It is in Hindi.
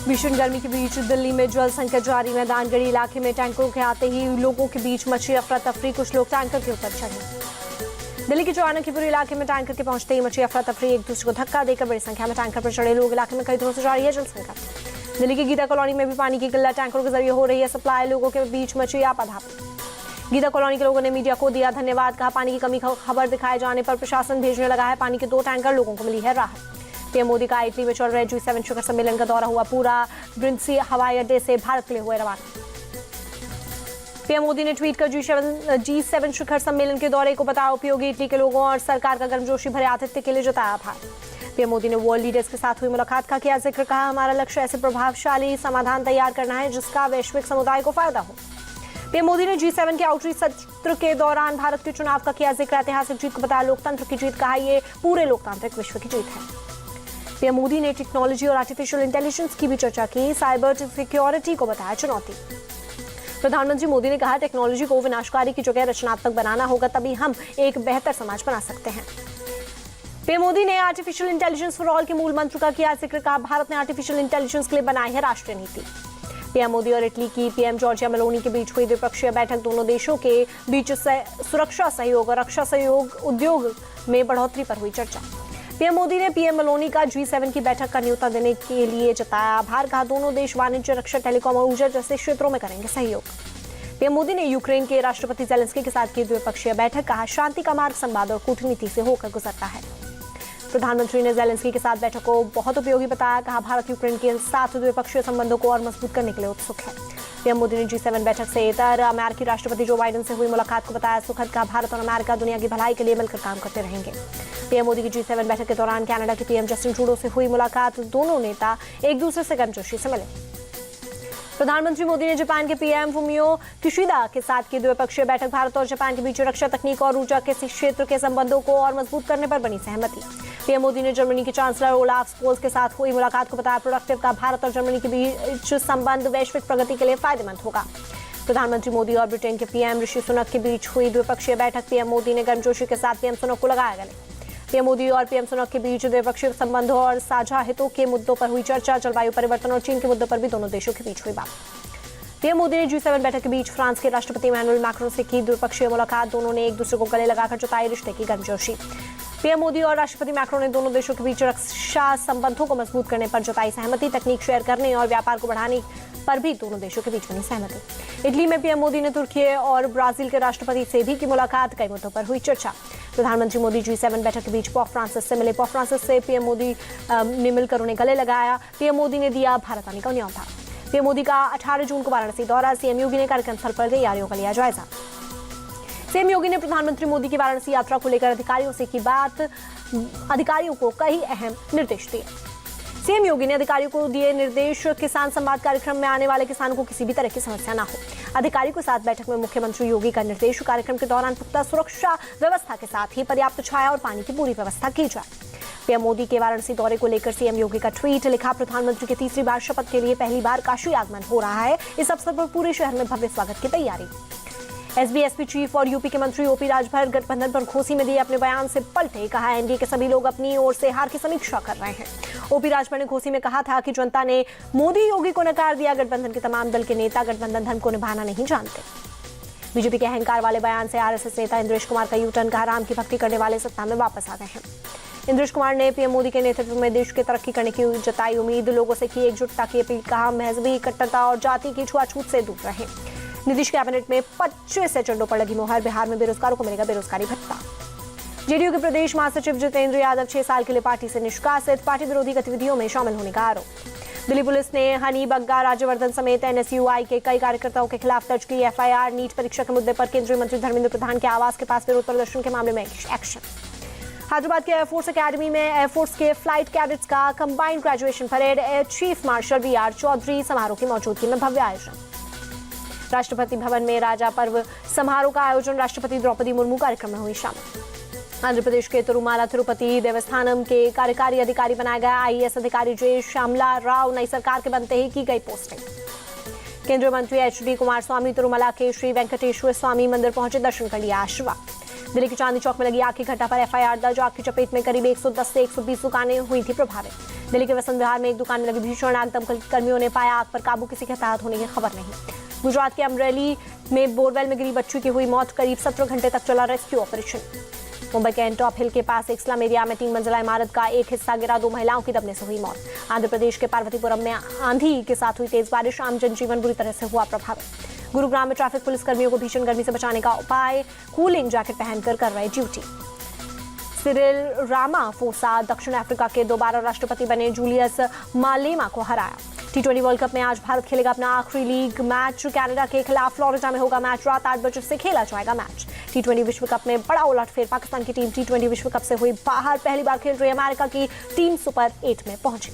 भीषण गर्मी के बीच दिल्ली में जल संकट जारी। मैदानगढ़ी इलाके में टैंकरों के आते ही लोगों के बीच मची अफरा तफरी। कुछ लोग टैंकर के ऊपर चढ़े। दिल्ली के चाणक्यपुर इलाके में टैंकर के पहुंचते ही मची अफरा तफरी। एक दूसरे को धक्का देकर बड़ी संख्या में टैंकर पर चढ़े लोग। इलाके में कई दिनों से जारी है जल संकट। दिल्ली की गीता कॉलोनी में भी पानी की किल्लत। टैंकरों के जरिए हो रही है सप्लाई। लोगों के बीच मची आपाधापी। गीता कॉलोनी के लोगों ने मीडिया को दिया धन्यवाद। कहा पानी की कमी खबर दिखाए जाने पर प्रशासन भेजने लगा है पानी के 2 टैंकर। लोगों को मिली है राहत। पीएम मोदी का इटली में चल रहे G7 शिखर सम्मेलन का दौरा हुआ पूरा। ब्रिंसी हवाई अड्डे से भारत के लिए हुए रवाना। पीएम मोदी ने ट्वीट कर G7 शिखर सम्मेलन के दौरे को बताया उपयोगी। इटली के लोगों और सरकार का गर्मजोशी भरे आतिथ्य के लिए जताया आभार। पीएम मोदी ने वर्ल्ड लीडर्स के साथ हुई मुलाकात का किया जिक्र। कहा हमारा लक्ष्य ऐसे प्रभावशाली समाधान तैयार करना है जिसका वैश्विक समुदाय को फायदा हो। पीएम मोदी ने G7 के आउटरीच सत्र के दौरान भारत के चुनाव का किया जिक्र। ऐतिहासिक जीत को बताया लोकतंत्र की जीत। कहा ये पूरे लोकतांत्रिक विश्व की जीत है। पीएम मोदी ने टेक्नोलॉजी और आर्टिफिशियल इंटेलिजेंस की भी चर्चा की। साइबर सिक्योरिटी को बताया चुनौती। प्रधानमंत्री मोदी ने कहा टेक्नोलॉजी को विनाशकारी की जगह रचनात्मक बनाना होगा तभी हम एक बेहतर समाज बना सकते हैं। पीएम मोदी ने आर्टिफिशियल इंटेलिजेंस फॉर ऑल के मूल मंत्र का किया जिक्र। कहा भारत ने आर्टिफिशियल इंटेलिजेंस के लिए बनाई है राष्ट्रीय नीति। पीएम मोदी और इटली की पीएम जॉर्जिया मेलोनी के बीच हुई द्विपक्षीय बैठक। दोनों देशों के बीच सुरक्षा सहयोग और रक्षा सहयोग उद्योग में बढ़ोतरी पर हुई चर्चा। पीएम मोदी ने पीएम मेलोनी का G7 की बैठक का न्योता देने के लिए जताया आभार। कहा दोनों देश वाणिज्य रक्षा टेलीकॉम और ऊर्जा जैसे क्षेत्रों में करेंगे सहयोग। पीएम मोदी ने यूक्रेन के राष्ट्रपति जेलेंस्की के साथ की द्विपक्षीय बैठक। कहा शांति का मार्ग संवाद और कूटनीति से होकर गुजरता है। प्रधानमंत्री ने जेलेंस्की के साथ बैठक को बहुत उपयोगी बताया। कहा भारत यूक्रेन के साथ द्विपक्षीय संबंधों को और मजबूत करने के लिए उत्सुक है। पीएम मोदी ने G7 बैठक से इतर अमेरिकी राष्ट्रपति जो बाइडेन से हुई मुलाकात को बताया सुखद। कहा भारत और अमेरिका दुनिया की भलाई के लिए मिलकर काम करते रहेंगे। पीएम मोदी की G7 बैठक के दौरान कनाडा के पीएम जस्टिन ट्रूडो से हुई मुलाकात। दोनों नेता एक दूसरे से गर्मजोशी से मिले। प्रधानमंत्री मोदी ने जापान के पीएम फुमियो किशिदा के साथ की द्विपक्षीय बैठक। भारत और जापान के बीच रक्षा तकनीक और ऊर्जा के क्षेत्र के संबंधों को और मजबूत करने पर बनी सहमति। पीएम मोदी ने जर्मनी के चांसलर ओलाफ स्कोल्स के साथ हुई मुलाकात को बताया प्रोडक्टिव। का भारत और जर्मनी के बीच संबंध वैश्विक प्रगति के लिए फायदेमंद होगा। प्रधानमंत्री मोदी और ब्रिटेन के पीएम ऋषि सुनक के बीच हुई द्विपक्षीय बैठक। पीएम मोदी ने गर्मजोशी के साथ पीएम सुनक को लगाया गले। पीएम मोदी और पीएम सुनक के बीच द्विपक्षीय संबंधों और साझा हितों के मुद्दों पर हुई चर्चा। जलवायु परिवर्तन और चीन के मुद्दों पर भी दोनों देशों के बीच हुई बात। पीएम मोदी ने G7 बैठक के बीच फ्रांस के राष्ट्रपति इमैनुअल मैक्रों से की द्विपक्षीय मुलाकात। दोनों ने एक दूसरे को गले लगाकर जताई रिश्ते की गर्मजोशी। पीएम मोदी और राष्ट्रपति मैक्रों ने दोनों देशों के बीच रक्षा संबंधों को मजबूत करने पर जताई सहमति। तकनीक शेयर करने और व्यापार को बढ़ाने पर भी दोनों देशों के बीच बनी सहमति। इटली में पीएम मोदी ने तुर्की और ब्राजील के राष्ट्रपति से भी की मुलाकात। कई मुद्दों पर हुई चर्चा। प्रधानमंत्री मोदी G7 बैठक के बीच पोप फ्रांसिस से मिले। पोप फ्रांसिस से पीएम मोदी ने मिलकर उन्हें गले लगाया। पीएम मोदी ने दिया भारत आने का न्योता। पीएम मोदी का 18 जून को वाराणसी दौरा। सीएम योगी ने कार्यक्रम स्थल पर तैयारियों का लिया जायजा। सीएम योगी ने प्रधानमंत्री मोदी की वाराणसी यात्रा को लेकर अधिकारियों से की बात। अधिकारियों को कई अहम निर्देश दिए। सीएम योगी ने अधिकारियों को दिए निर्देश किसान संवाद कार्यक्रम में आने वाले किसानों को किसी भी तरह की समस्या न हो। अधिकारियों के साथ बैठक में मुख्यमंत्री योगी का निर्देश कार्यक्रम के दौरान पुख्ता सुरक्षा व्यवस्था के साथ ही पर्याप्त छाया और पानी की पूरी व्यवस्था की जाए। पीएम मोदी के वाराणसी दौरे को लेकर सीएम योगी का ट्वीट। लिखा प्रधानमंत्री के तीसरी बार शपथ के लिए पहली बार काशी आगमन हो रहा है। इस अवसर पर पूरे शहर में भव्य स्वागत की तैयारी। एसबी चीफ और यूपी के मंत्री ओपी राजभर गठबंधन पर घोसी में दिए अपने बयान से पलटे। कहा एनडीए के सभी लोग अपनी ओर से हार की समीक्षा कर रहे हैं। ओपी राजभर ने घोसी में कहा था कि जनता ने मोदी योगी को नकार दिया। गठबंधन के तमाम दल के नेता गठबंधन धर्म को निभाना नहीं जानते। बीजेपी के अहंकार वाले बयान से आरएसएस नेता इंद्रेश कुमार का यूटर्न। कहा राम की भक्ति करने वाले सत्ता में वापस आ गए हैं। इंद्रेश कुमार ने पीएम मोदी के नेतृत्व में देश की तरक्की करने की जताई उम्मीद। लोगों से की एकजुटता की अपील। कहा मजहबी कट्टरता और जाति की छुआछूत से दूर रहें। नीतीश कैबिनेट में 25 एजेंडों पर लगी मुहर। बिहार में बेरोजगारों को मिलेगा बेरोजगारी भत्ता। जेडीयू के प्रदेश महासचिव जितेंद्र यादव 6 साल के लिए पार्टी से निष्कासित। पार्टी विरोधी गतिविधियों में शामिल होने का आरोप। दिल्ली पुलिस ने हनी बग्गा राज्यवर्धन समेत एनएसयूआई के कई कार्यकर्ताओं के खिलाफ दर्ज की एफआईआर। नीट परीक्षा के मुद्दे पर केंद्रीय मंत्री धर्मेंद्र प्रधान के आवास के पास विरोध प्रदर्शन के मामले में एक्शन। हैदराबाद के एयरफोर्स अकेडमी में एयरफोर्स के फ्लाइट कैडेट्स का combined graduation parade. Air chief marshal VR Chaudhary समारोह की मौजूदगी में भव्य आयोजन। राष्ट्रपति भवन में राजा पर्व समारोह का आयोजन। राष्ट्रपति द्रौपदी मुर्मू कार्यक्रम में हुई शामिल। आंध्र प्रदेश के तिरुमाला तिरुपति देवस्थानम के कार्यकारी अधिकारी बनाया गया आईएएस अधिकारी जे श्यामला राव। नई सरकार के बनते ही की गई पोस्टिंग। केंद्रीय मंत्री एचडी कुमारस्वामी तिरुमला के श्री वेंकटेश्वर स्वामी मंदिर पहुंचे। दर्शन कर लिया आशीर्वाद। दिल्ली के चांदनी चौक में लगी आग की घटना पर एफआईआर दर्ज। आग की चपेट में करीब 110 से 120 दुकानें हुई थी प्रभावित। दिल्ली के वसंत विहार में एक दुकान में लगी भीषण आग, दमकल कर्मियों ने पाया आग पर काबू, किसी के हताहत होने की खबर नहीं। गुजरात के अमरेली में बोरवेल में गिरी बच्ची की हुई मौत, करीब 17 घंटे तक चला रेस्क्यू ऑपरेशन। मुंबई के एंटॉप हिल के पास एक स्लम एरिया में 3 मंजिला इमारत का एक हिस्सा गिरा, 2 महिलाओं की दबने से हुई मौत। आंध्र प्रदेश के पार्वतीपुरम में आंधी के साथ हुई तेज बारिश, आम जनजीवन बुरी तरह से हुआ प्रभावित। गुरुग्राम में ट्रैफिक पुलिस कर्मियों को भीषण गर्मी से बचाने का उपाय, कूलिंग जैकेट पहनकर कर रहे ड्यूटी। सिरिल रामाफोसा दक्षिण अफ्रीका के दोबारा राष्ट्रपति बने, जूलियस मालेमा को हराया। T20 वर्ल्ड कप में आज भारत खेलेगा अपना आखिरी लीग मैच, कनाडा के खिलाफ फ्लोरिडा में होगा मैच, रात 8 बजे से खेला जाएगा मैच। T20 विश्व कप में बड़ा उलटफेर, पाकिस्तान की टीम T20 विश्व कप से हुई बाहर, पहली बार खेल रही अमेरिका की टीम सुपर 8 में पहुंची।